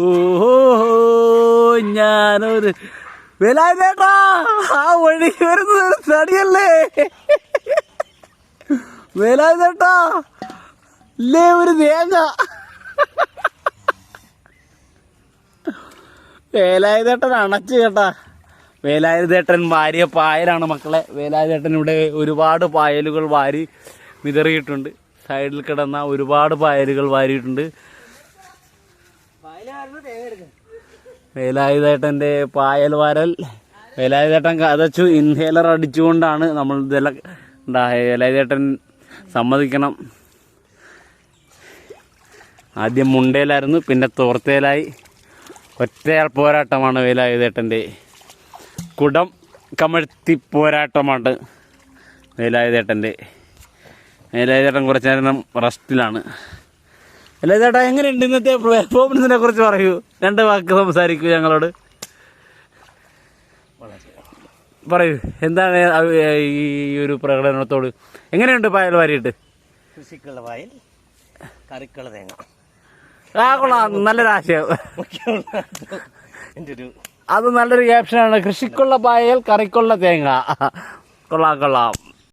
ഓഹോ ഞാനൊരു വേലായുധേട്ടാ, ആ വഴി വരുന്നത് തടിയല്ലേ വേലായുധേട്ടാ? ഇല്ലേ ഒരു തേങ്ങ. വേലായുധേട്ടൻ അണച്ചു കേട്ടാ. വേലായുധേട്ടൻ വാരിയ പായലാണ് മക്കളെ. വേലായുധേട്ടൻ ഇവിടെ ഒരുപാട് പായലുകൾ വാരി വിതറിയിട്ടുണ്ട്. സൈഡിൽ കിടന്ന ഒരുപാട് പായലുകൾ വാരിയിട്ടുണ്ട്. വേലായുധേട്ടൻ്റെ പായൽ വാരൽ. വേലായുധേട്ടൻ കതച്ചു ഇൻഹേലർ അടിച്ചുകൊണ്ടാണ് നമ്മൾ ഇതെല്ലാം ഉണ്ടായത്. വേലായുധേട്ടൻ സമ്മതിക്കണം. ആദ്യം മുണ്ടയിലായിരുന്നു, പിന്നെ തോർത്തയിലായി. ഒറ്റയാൾ പോരാട്ടമാണ് വേലായുധേട്ടൻ്റെ. കുടം കമഴ്ത്തി പോരാട്ടമാണ് വേലായുധേട്ടൻ്റെ. വേലായുധേട്ടൻ കുറച്ച് നേരം റെസ്റ്റിലാണ്. വേലായുധേട്ടാ, എങ്ങനെയുണ്ട് ഇന്നത്തെ പെർഫോമൻസിനെ കുറിച്ച് പറയൂ, 2 വാക്ക് സംസാരിക്കൂ ഞങ്ങളോട്. പറയൂ, എന്താണ് ഈ ഒരു പ്രകടനത്തോട്? എങ്ങനെയുണ്ട് പായൽ വാരിയിട്ട്? കൃഷിക്കുള്ള പായൽ, കറിക്കുള്ള തേങ്ങ. കൊള്ളാം, നല്ലൊരു ആശയം. എൻ്റെ ഒരു അത് നല്ലൊരു ക്യാപ്ഷനാണ്. കൃഷിക്കുള്ള പായൽ, കറിക്കുള്ള തേങ്ങ. കൊള്ളാം.